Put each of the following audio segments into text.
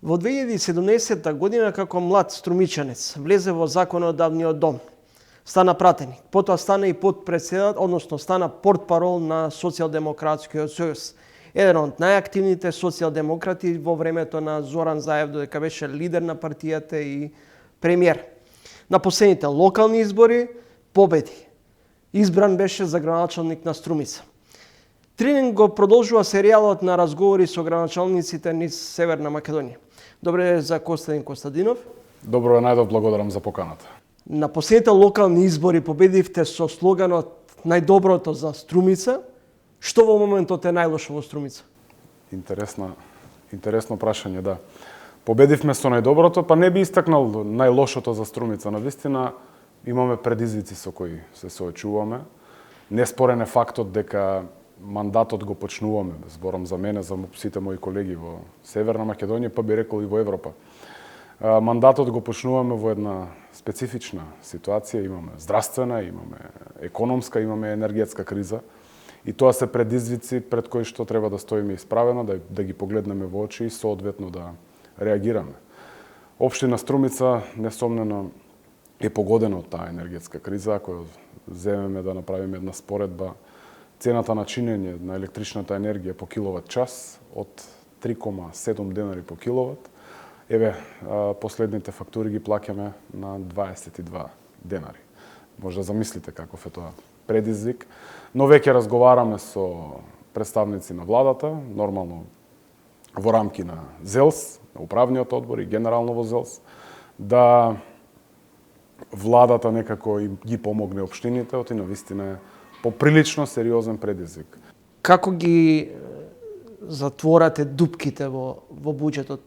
Во 2017 година како млад струмичанец влезе во законодавниот дом. Стана пратеник, потоа стана и подпредседател, односно стана портпарол на Социјалдемократскиот сојуз. Еден од најактивните социјалдемократи во времето на Зоран Заев, додека беше лидер на партијата и премиер. На последните локални избори победи. Избран беше за градоначалник на Струмица. Тринин го продолжува серијалот на разговори со градоначалниците низ Северна Македонија. Добре за Костадин Костадинов. Добро, најдов благодарам за поканата. На последните локални избори победивте со слоганот најдоброто за Струмица. Што во моментот е најлошо во Струмица? Интересно прашање, да. Победивме со најдоброто, па не би истакнал најлошото за Струмица. Навистина имаме предизвици со кои се соочуваме. Неспорен е фактот дека мандатот го почнуваме, зборам за мене, за сите мои колеги во Северна Македонија, па би рекол и во Европа. Мандатот го почнуваме во една специфична ситуација, имаме здравствена, имаме економска, имаме енергетска криза и тоа се предизвици пред кои што треба да стоиме исправено, да ги погледнеме во очи и соодветно да реагираме. Општина Струмица несомнено е погодена од таа енергетска криза, ако земеме да направиме една споредба. Цената на чинење на електричната енергија по киловат час од 3,7 денари по киловат. Еве, последните фактури ги плаќаме на 22 денари. Може да замислите каков е тоа предизвик. Но веќе разговараме со представници на владата, нормално во рамки на ЗЕЛС, на управниот одбор и генерално во ЗЕЛС, да владата некако ги помогне општините, оти навистина е поприлично сериозен предизвик. Како ги затворате дупките во буџетот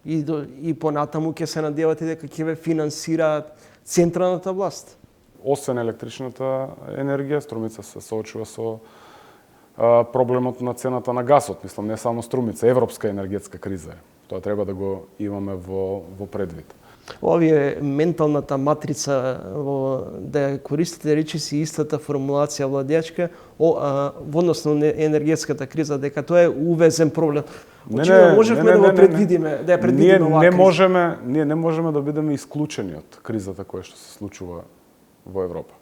и понатаму ќе се надевате дека ќе ве финансираат централната власт? Освен електричната енергија, Струмица се соочува со проблемот на цената на гасот. Мислам, не само Струмица, европска енергетска криза е. Тоа треба да го имаме во предвид. Овие менталната матрица да ја користите речиси истата формулација владеачка во однос на енергетската криза, дека тоа е увезен проблем. Можевме да го предвидиме, да ја предвидиме оваа криза. Ние не можеме да бидеме исклучени од кризата која што се случува во Европа.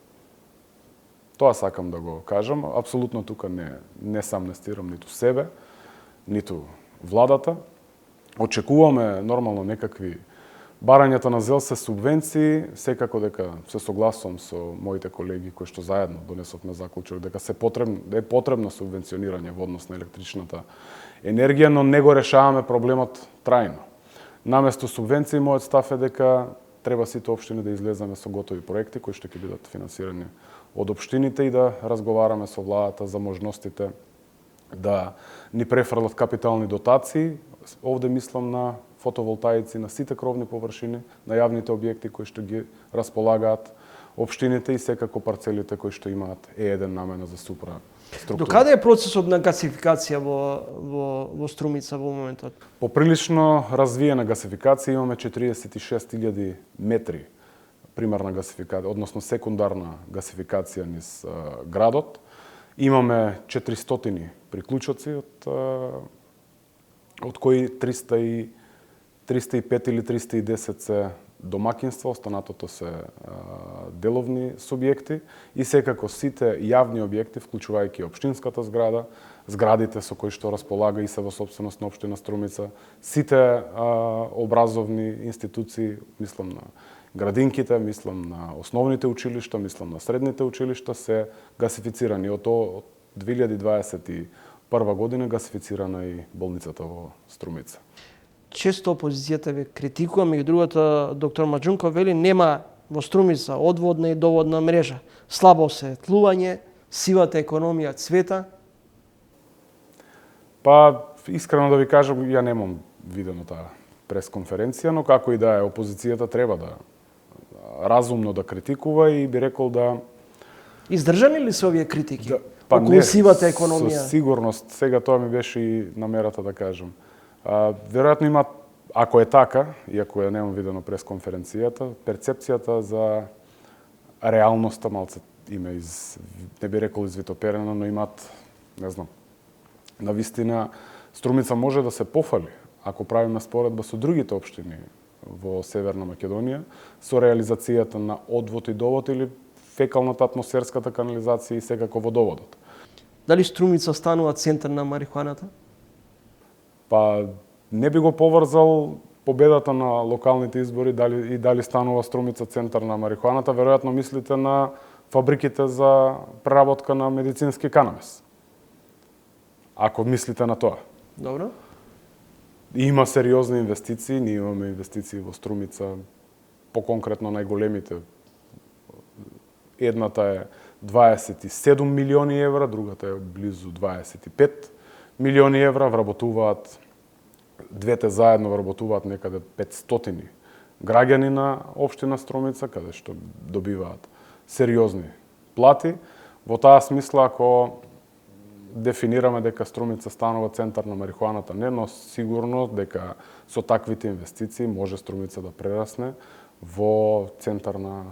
Тоа сакам да го кажам. Апсолутно тука не самнестирам ниту себе, ниту владата. Очекуваме нормално некакви барањата на ЗЕЛ се субвенции, секако дека се согласувам со моите колеги кои што заедно донесовме заклучок дека е потребно субвенционирање во однос на електричната енергија, но не го решаваме проблемот трајно. Наместо субвенции, мојот став е дека треба сите општини да излеземе со готови проекти кои што ќе бидат финансирани од општините и да разговараме со владата за можностите да ни префрлат капитални дотации. Овде мислам на фотоволтаици на сите кровни површини, на јавните објекти кои што ги располагаат општините и секако парцелите кои што имаат Е1 намена за супра структура. До каде е процесот на гасификација во Струмица во моментот? Поприлично развиена гасификација, имаме 46.000 метри примарна гасификација, односно секундарна гасификација низ градот. Имаме 400 приклучоци од кои 305 или 310 се домакинства, останатото се деловни субјекти и секако сите јавни објекти, вклучувајќи општинската зграда, зградите со кои што располага и се во сопственост на општина Струмица, сите образовни институции, мислам на градинките, мислам на основните училишта, мислам на средните училишта, се гасифицирани. Од 2021 година гасифицирана и болницата во Струмица. Често опозицијата ве критикува, меѓу другото доктор Маџунков вели нема во Струмица одводна и доводна мрежа. Слабо осветлување, сивата економија цвета. Па, искрено да ви кажам, ја немам видено таа пресконференција, но како и да е, опозицијата треба да разумно да критикува и би рекол да... Издржани ли се овие критики? Околу сивата економија? Со сигурност, сега тоа ми беше и намерата да кажам. Веројатно има, ако е така, иако ја немам видено пресконференцијата, перцепцијата за реалноста малце има не би рекол извитоперена, но имат, не знам, навистина Струмица може да се пофали ако правиме споредба со другите општини во Северна Македонија, со реализацијата на одвод и довод или фекалната атмосферската канализација и секако водоводот. Дали Струмица станува центар на марихуаната? Па не би го поврзал победата на локалните избори дали станува Струмица центар на марихуаната, веројатно мислите на фабриките за преработка на медицински канабис. Ако мислите на тоа. Добро. Има сериозни инвестиции, ние имаме инвестиции во Струмица, поконкретно најголемите. Едната е 27 милиони евра, другата е близу 25 милиони евра, вработуваат, двете заедно вработуваат некаде 500 граѓани на општина Струмица, каде што добиваат сериозни плати. Во таа смисла, ако дефинираме дека Струмица станува центар на марихуаната, не, но сигурно дека со таквите инвестиции може Струмица да прерасне во центар на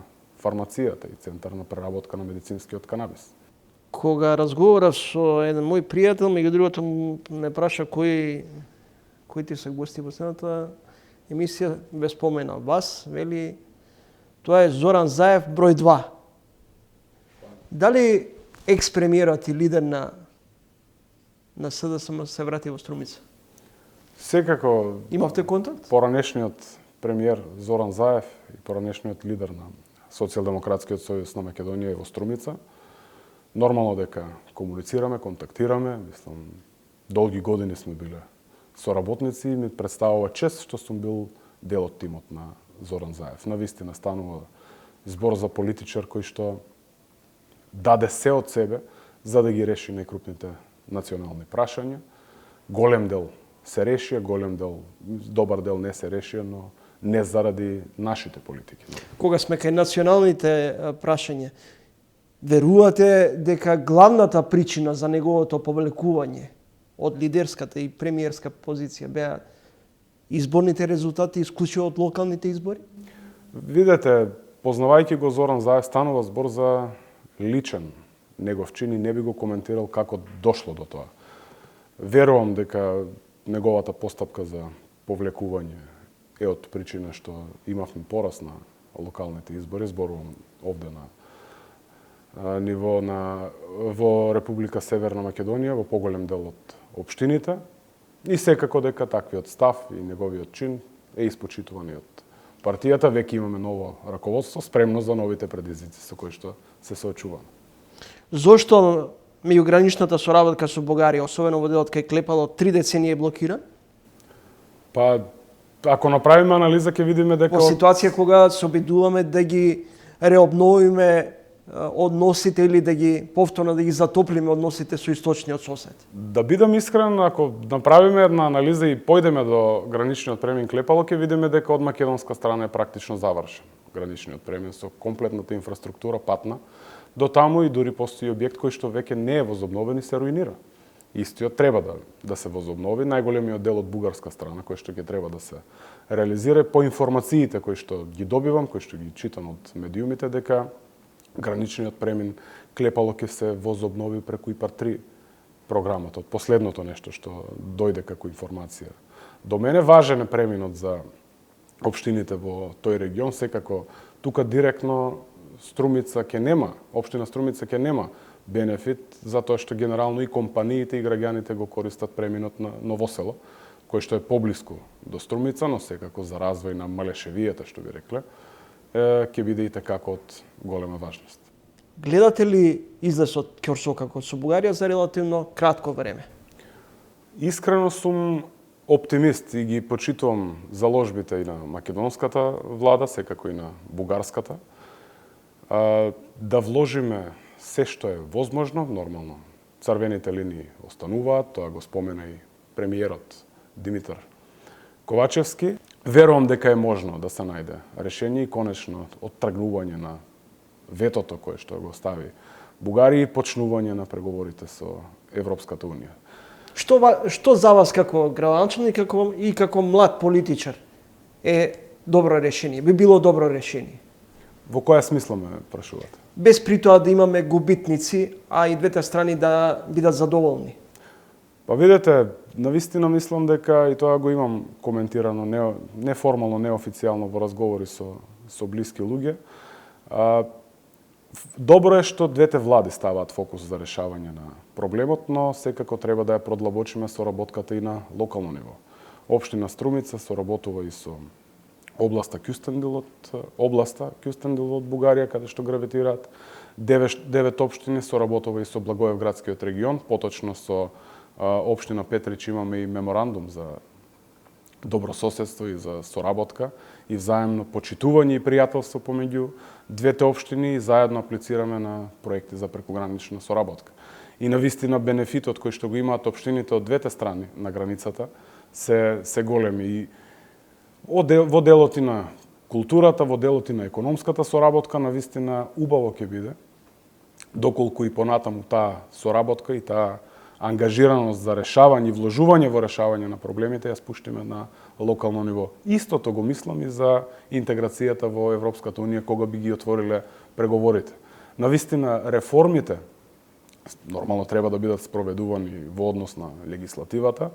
фармацијата и центар на преработка на медицинскиот канабис. Кога разговарав со еден мој пријател, меѓу другото ме праша кои ти се гости во следната емисија, ве спомена вас, вели тоа е Зоран Заев број 2. Дали екс-премиерот и лидер на СДСМ се врати во Струмица? Секако Имавте контакт? поранешниот премиер Зоран Заев и поранешниот лидер на Социјалдемократскиот сојуз на Македонија е во Струмица. Нормално дека комуницираме, контактираме, мислам, долги години сме биле соработници и ми представува чест што сум бил дел од тимот на Зоран Заев. Навистина станува збор за политичар кој што даде се од себе за да ги реши најкрупните национални прашања. Голем дел се решија, голем дел, добар дел не се решија, но не заради нашите политики. Кога сме кај националните прашања, верувате дека главната причина за неговото повлекување од лидерската и премиерска позиција беа изборните резултати исклучиво од локалните избори? Видете, познавајќи го Зоран Заев, станува збор за личен негов чин и не би го коментирал како дошло до тоа. Верувам дека неговата постапка за повлекување е од причина што имавме порас на локалните избори, зборувам овде на ниво во Република Северна Македонија, во поголем дел од општините, и секако дека таквиот став и неговиот чин е испочитуван и од партијата. Веќе имаме ново раководство, спремно за новите предизвици со кои што се соочуваме. Зошто меѓуграничната соработка со Бугарија, особено во делот кај Клепало, 3 децении е блокиран? Па, ако направиме анализа, ќе видиме дека... Во ситуација кога се обидуваме да ги реобновиме односите или да ги повторно да ги затоплиме односите со источниот сосед. Да бидам искрен, ако направиме една анализа и појдеме до граничниот премин Клепало, ќе видиме дека од македонска страна е практично завршен граничниот премин со комплетната инфраструктура патна. До таму и дури постои објект кој што веќе не е возобновен и се руинира. Истиот треба да се возобнови, најголемиот дел од бугарска страна кој што ќе треба да се реализира по информациите кои што ги добивам, кои што ги читам од медиумите, дека граничниот премин Клепало ќе се возобнови преку ИПАР-3 програмата, од последното нешто што дојде како информација. До мене важен е преминот за општините во тој регион, секако тука директно Струмица ќе нема, општина Струмица ќе нема бенефит, затоа што генерално и компаниите и граѓаните го користат преминот на Новосело, кој што е поблиску до Струмица, но секако за развој на Малешевијата, што би рекле, ќе биде и така од голема важност. Гледате ли излез од ќорсока со Бугарија за релативно кратко време? Искрено сум оптимист и ги почитувам заложбите и на македонската влада, секако и на бугарската, да вложиме се што е возможно, нормално. Црвените линии остануваат, тоа го спомена и премиерот Димитар Ковачевски. Верувам дека е можно да се најде решение и конечно оттргнување на ветото кое што го стави Бугарија и почнување на преговорите со Европската унија. Што за вас како градоначелник и како млад политичар е добро решение? Би било добро решение? Во која смисла ме прашувате? Без при тоа да имаме губитници, а и двете страни да бидат задоволни. Па видете, навистина мислам дека и тоа го имам коментирано неформално, неофицијално во разговори со блиски луѓе. Добро е што двете влади ставаат фокус за решавање на проблемот, но секако треба да ја продлабочиме соработката и на локално ниво. Општина Струмица соработува и со областа Кюстендил од Бугарија, каде што гравитираат 9 општини, соработува и со Благоевградскиот регион, поточно со општина Петрич имаме и меморандум за добрососедство и за соработка и взаемно почитување и пријателство помеѓу двете општини и заедно аплицираме на проекти за прекогранична соработка. И навистина бенефитот кој што го имаат општините од двете страни на границата се големи и во делот и на културата, во делот и на економската соработка, навистина убаво ќе биде доколку и понатаму таа соработка и таа ангажираност за решавање и вложување во решавање на проблемите ја спуштиме на локално ниво. Истото го мислам и за интеграцијата во Европската унија кога би ги отвориле преговорите. Навистина реформите нормално треба да бидат спроведувани во однос на легислативата.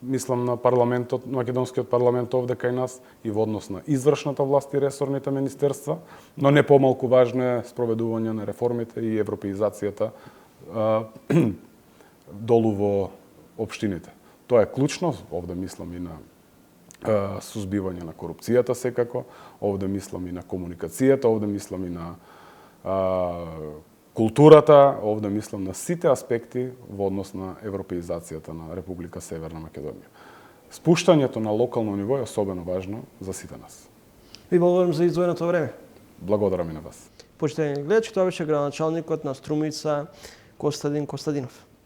Мислам на парламентот, македонскиот парламент овде кај нас и во однос на извршната власт и ресорните министерства, но не помалку важно е спроведување на реформите и европеизацијата долу во општините. Тоа е клучно, овде мислам и на сузбивање на корупцијата секако, овде мислам и на комуникацијата, овде мислам и на културата, овде мислам на сите аспекти во однос на европеизацијата на Република Северна Македонија. Спуштањето на локално ниво е особено важно за сите нас. Ви благодарам за издвоеното време. Благодарам и на вас. Почитани гледачи, тоа беше градоначалникот на Струмица Костадин Костадинов.